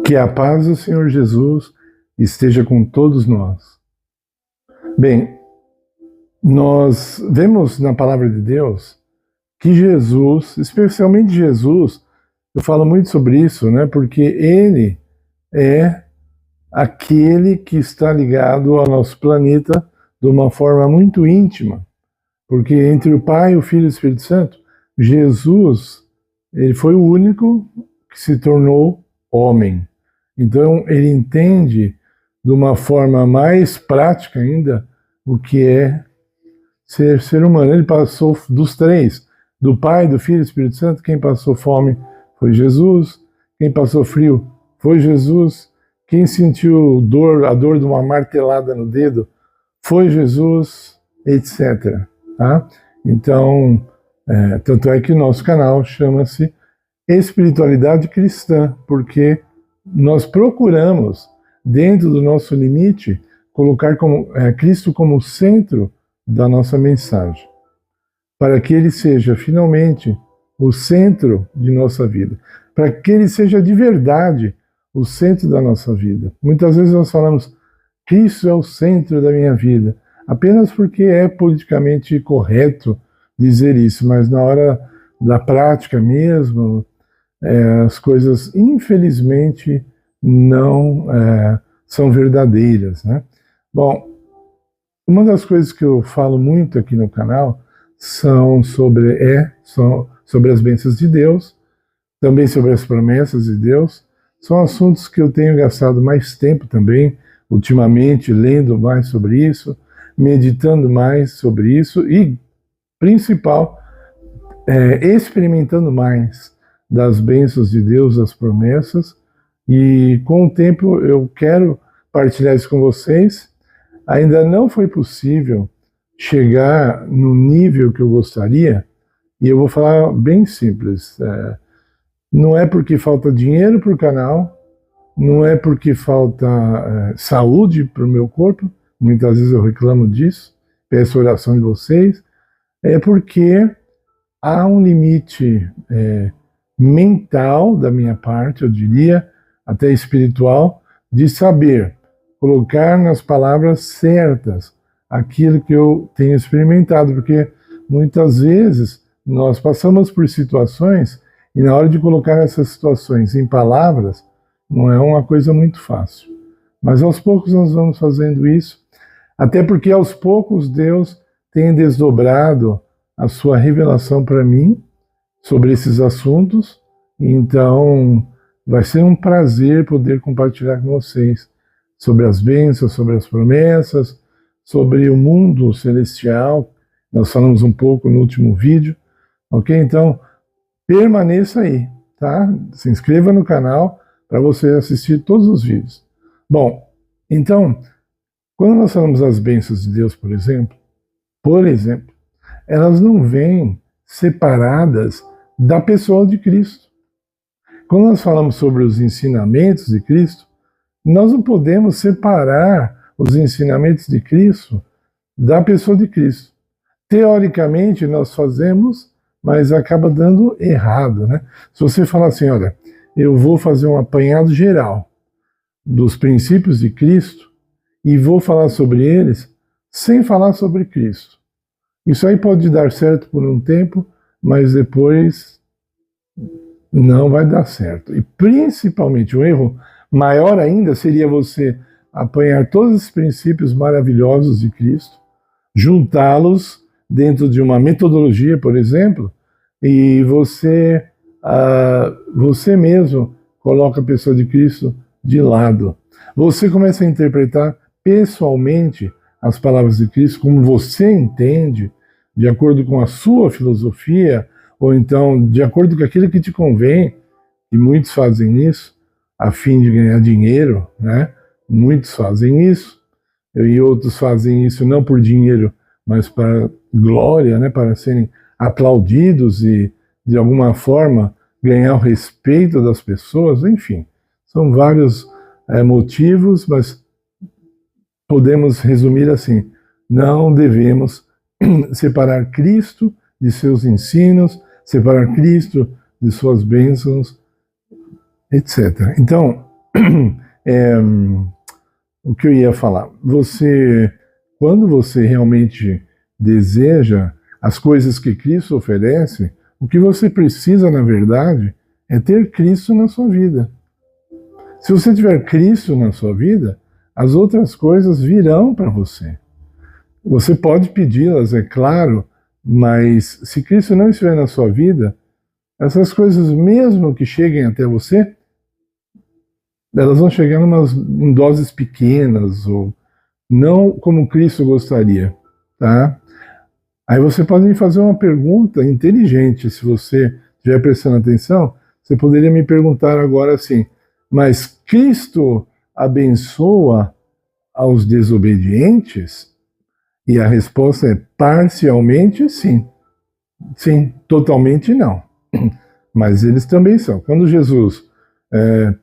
Que a paz do Senhor Jesus esteja com todos nós. Bem, nós vemos na palavra de Deus que Jesus, especialmente Jesus, eu falo muito sobre isso, né? Porque ele é aquele que está ligado ao nosso planeta de uma forma muito íntima. Porque entre o Pai, o Filho e o Espírito Santo, Jesus, ele foi o único que se tornou homem. Então, ele entende de uma forma mais prática ainda o que é ser humano. Ele passou dos três, do Pai, do Filho e do Espírito Santo, quem passou fome foi Jesus, quem passou frio foi Jesus, quem sentiu a dor de uma martelada no dedo foi Jesus, etc. Tá? Então, tanto é que o nosso canal chama-se Espiritualidade Cristã, porque nós procuramos, dentro do nosso limite, colocar Cristo como centro da nossa mensagem, para que ele seja finalmente o centro de nossa vida, para que ele seja de verdade o centro da nossa vida. Muitas vezes nós falamos, Cristo é o centro da minha vida, apenas porque é politicamente correto dizer isso, mas na hora da prática mesmo, as coisas, infelizmente, não são verdadeiras, né? Bom, uma das coisas que eu falo muito aqui no canal são sobre as bênçãos de Deus, também sobre as promessas de Deus. São assuntos que eu tenho gastado mais tempo também, ultimamente, lendo mais sobre isso, meditando mais sobre isso e, principal, experimentando mais das bênçãos de Deus, das promessas, e com o tempo eu quero partilhar isso com vocês. Ainda não foi possível chegar no nível que eu gostaria, e eu vou falar bem simples. Não é porque falta dinheiro para o canal, não é porque falta saúde para o meu corpo, muitas vezes eu reclamo disso, peço oração de vocês, é porque há um limite mental da minha parte, eu diria, até espiritual, de saber colocar nas palavras certas aquilo que eu tenho experimentado, porque muitas vezes nós passamos por situações e na hora de colocar essas situações em palavras, não é uma coisa muito fácil. Mas aos poucos nós vamos fazendo isso, até porque aos poucos Deus tem desdobrado a sua revelação para mim sobre esses assuntos, então vai ser um prazer poder compartilhar com vocês sobre as bênçãos, sobre as promessas, sobre o mundo celestial. Nós falamos um pouco no último vídeo, ok? Então, permaneça aí, tá? Se inscreva no canal para você assistir todos os vídeos. Bom, então, quando nós falamos das bênçãos de Deus, por exemplo, elas não vêm separadas da pessoa de Cristo. Quando nós falamos sobre os ensinamentos de Cristo, nós não podemos separar os ensinamentos de Cristo da pessoa de Cristo. Teoricamente, nós fazemos, mas acaba dando errado, né? Se você falar assim, olha, eu vou fazer um apanhado geral dos princípios de Cristo e vou falar sobre eles sem falar sobre Cristo. Isso aí pode dar certo por um tempo, mas depois não vai dar certo. E principalmente o erro maior ainda seria você apanhar todos os princípios maravilhosos de Cristo, juntá-los dentro de uma metodologia, por exemplo, e você mesmo coloca a pessoa de Cristo de lado. Você começa a interpretar pessoalmente as palavras de Cristo como você entende, de acordo com a sua filosofia, ou então de acordo com aquilo que te convém, e muitos fazem isso a fim de ganhar dinheiro, né? Muitos fazem isso, e outros fazem isso não por dinheiro, mas para glória, né? Para serem aplaudidos e, de alguma forma, ganhar o respeito das pessoas, enfim. São vários motivos, mas podemos resumir assim: não devemos separar Cristo de seus ensinos, separar Cristo de suas bênçãos, etc. Então, É, o que eu ia falar? Quando você realmente deseja as coisas que Cristo oferece, o que você precisa, na verdade, é ter Cristo na sua vida. Se você tiver Cristo na sua vida, as outras coisas virão para você. Você pode pedi-las, é claro, mas se Cristo não estiver na sua vida, essas coisas, mesmo que cheguem até você, elas vão chegar em doses pequenas, ou não como Cristo gostaria, tá? Aí você pode me fazer uma pergunta inteligente, se você estiver prestando atenção, você poderia me perguntar agora assim, mas Cristo abençoa aos desobedientes? E a resposta é parcialmente sim. Sim, totalmente não. Mas eles também são. Quando Jesus,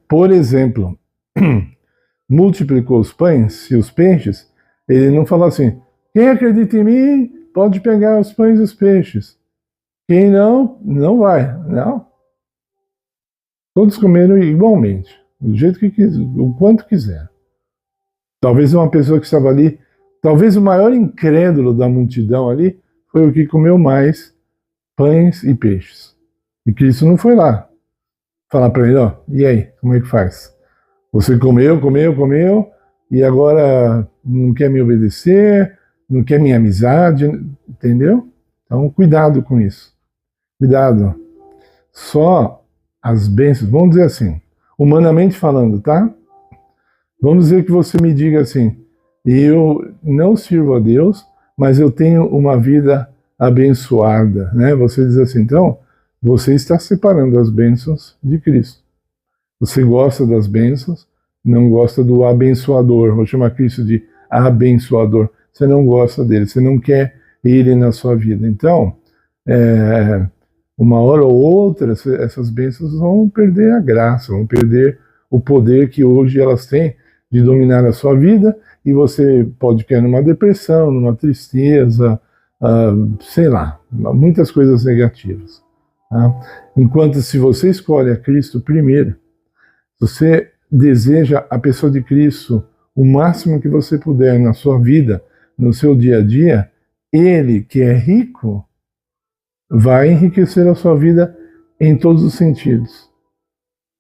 por exemplo, multiplicou os pães e os peixes, ele não falou assim, quem acredita em mim pode pegar os pães e os peixes. Quem não, não vai. Não. Todos comeram igualmente, do jeito que quiser, o quanto quiser. Talvez uma pessoa que estava ali, talvez o maior incrédulo da multidão ali, foi o que comeu mais pães e peixes. E Cristo não foi lá falar para ele, ó, e aí, como é que faz? Você comeu, e agora não quer me obedecer, não quer minha amizade, entendeu? Então, cuidado com isso. Cuidado. Só as bênçãos, vamos dizer assim, humanamente falando, tá? Vamos dizer que você me diga assim, eu não sirvo a Deus, mas eu tenho uma vida abençoada, né? Você diz assim, então, você está separando as bênçãos de Cristo. Você gosta das bênçãos, não gosta do abençoador, vou chamar Cristo de abençoador. Você não gosta dele, você não quer ele na sua vida. Então, uma hora ou outra, essas bênçãos vão perder a graça, vão perder o poder que hoje elas têm de dominar a sua vida, e você pode cair numa depressão, numa tristeza, sei lá, muitas coisas negativas. Tá? Enquanto se você escolhe a Cristo primeiro, você deseja a pessoa de Cristo o máximo que você puder na sua vida, no seu dia a dia, ele que é rico vai enriquecer a sua vida em todos os sentidos.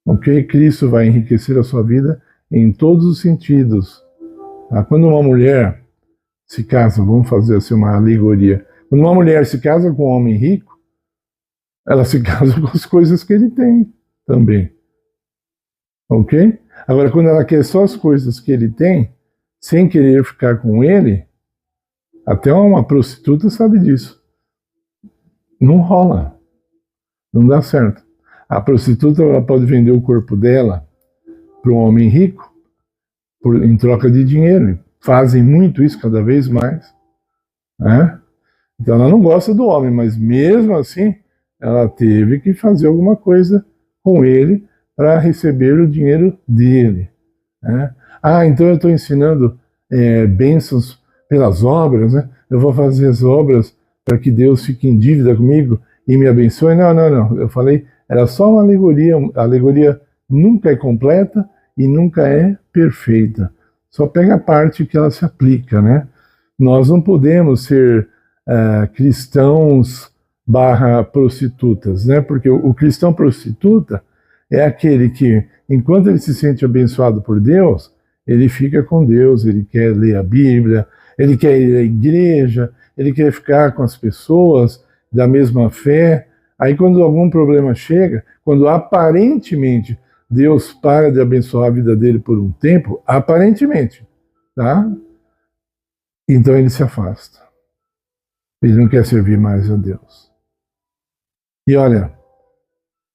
Ok? Cristo vai enriquecer a sua vida em todos os sentidos. Tá? Quando uma mulher se casa, vamos fazer assim uma alegoria, quando uma mulher se casa com um homem rico, ela se casa com as coisas que ele tem também. Ok? Agora, quando ela quer só as coisas que ele tem, sem querer ficar com ele, até uma prostituta sabe disso. Não rola. Não dá certo. A prostituta ela pode vender o corpo dela para um homem rico em troca de dinheiro. Fazem muito isso cada vez mais. Né? Então ela não gosta do homem, mas mesmo assim ela teve que fazer alguma coisa com ele para receber o dinheiro dele. Né? Então eu estou ensinando bênçãos pelas obras, né? Eu vou fazer as obras para que Deus fique em dívida comigo e me abençoe. Não. Eu falei, era só uma alegoria. A alegoria nunca é completa e nunca é perfeita. Só pega a parte que ela se aplica, né? Nós não podemos ser cristãos / prostitutas, né? Porque o cristão prostituta é aquele que, enquanto ele se sente abençoado por Deus, ele fica com Deus, ele quer ler a Bíblia, ele quer ir à igreja, ele quer ficar com as pessoas da mesma fé. Aí quando algum problema chega, quando aparentemente Deus para de abençoar a vida dele por um tempo, aparentemente, tá? Então ele se afasta. Ele não quer servir mais a Deus. E olha,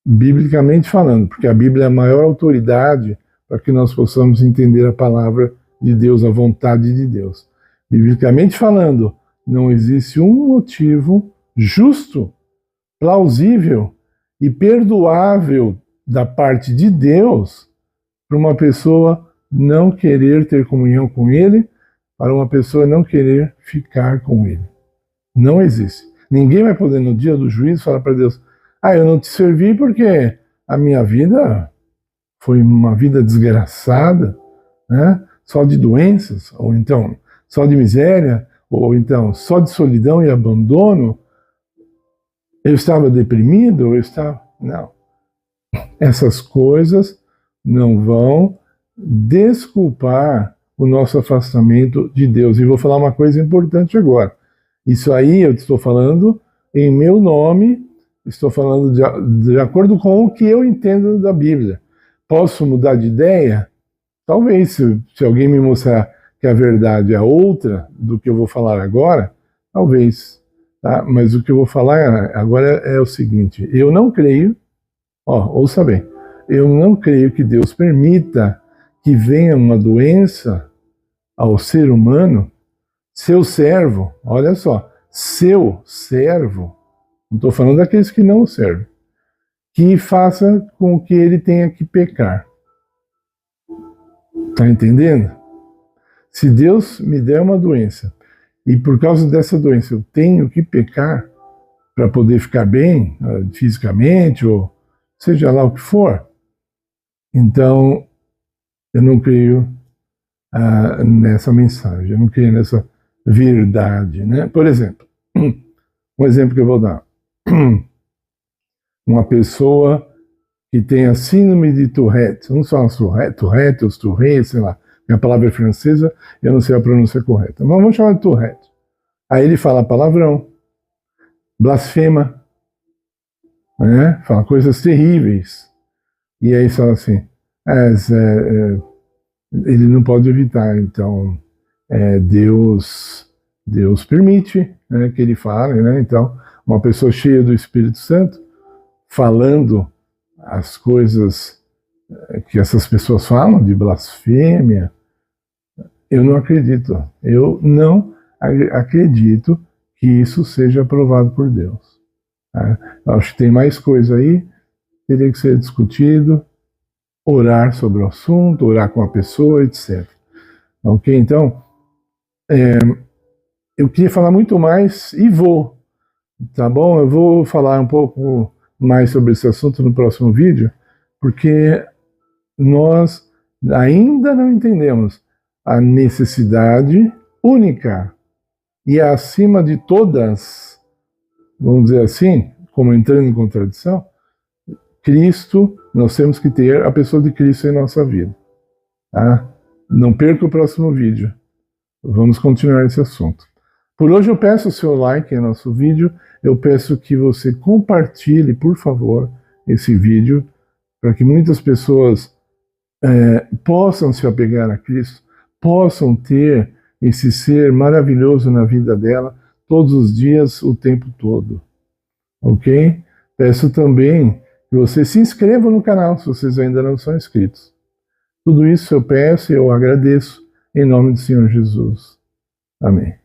biblicamente falando, porque a Bíblia é a maior autoridade para que nós possamos entender a palavra de Deus, a vontade de Deus. Biblicamente falando, não existe um motivo justo, plausível e perdoável da parte de Deus para uma pessoa não querer ter comunhão com Ele, para uma pessoa não querer ficar com Ele. Não existe. Ninguém vai poder no dia do juízo falar para Deus, eu não te servi porque a minha vida foi uma vida desgraçada, né? Só de doenças, ou então só de miséria, ou então só de solidão e abandono, eu estava deprimido, eu estava... Não. Essas coisas não vão desculpar o nosso afastamento de Deus. E vou falar uma coisa importante agora. Isso aí eu estou falando em meu nome, estou falando de acordo com o que eu entendo da Bíblia. Posso mudar de ideia? Talvez, se alguém me mostrar que a verdade é outra do que eu vou falar agora, talvez. Tá? Mas o que eu vou falar agora é o seguinte: eu não creio, ouça bem, eu não creio que Deus permita que venha uma doença ao ser humano, seu servo, olha só, seu servo, não estou falando daqueles que não o servem, que faça com que ele tenha que pecar. Está entendendo? Se Deus me der uma doença e por causa dessa doença eu tenho que pecar para poder ficar bem fisicamente ou seja lá o que for, então eu não creio nessa mensagem, eu não creio nessa verdade, né? Por exemplo, um exemplo que eu vou dar, uma pessoa que tem a síndrome de Tourette, não só Tourette, os Tourette, sei lá, minha palavra é francesa, eu não sei a pronúncia correta, mas vamos chamar de Tourette. Aí ele fala palavrão, blasfema, né? Fala coisas terríveis, e aí fala assim, ele não pode evitar, então Deus permite, né, que ele fale, né? Então uma pessoa cheia do Espírito Santo falando as coisas que essas pessoas falam de blasfêmia, eu não acredito. Eu não acredito que isso seja aprovado por Deus. Tá? Eu acho que tem mais coisa aí, teria que ser discutido, orar sobre o assunto, orar com a pessoa, etc. Ok? Então, eu queria falar muito mais e vou, tá bom? Eu vou falar um pouco mais sobre esse assunto no próximo vídeo, porque nós ainda não entendemos a necessidade única e acima de todas, vamos dizer assim, como entrando em contradição, Cristo, nós temos que ter a pessoa de Cristo em nossa vida. Tá? Não perca o próximo vídeo. Vamos continuar esse assunto. Por hoje eu peço o seu like em nosso vídeo, eu peço que você compartilhe, por favor, esse vídeo, para que muitas pessoas possam se apegar a Cristo, possam ter esse ser maravilhoso na vida dela, todos os dias, o tempo todo. Ok? Peço também que você se inscreva no canal, se vocês ainda não são inscritos. Tudo isso eu peço e eu agradeço, em nome do Senhor Jesus. Amém.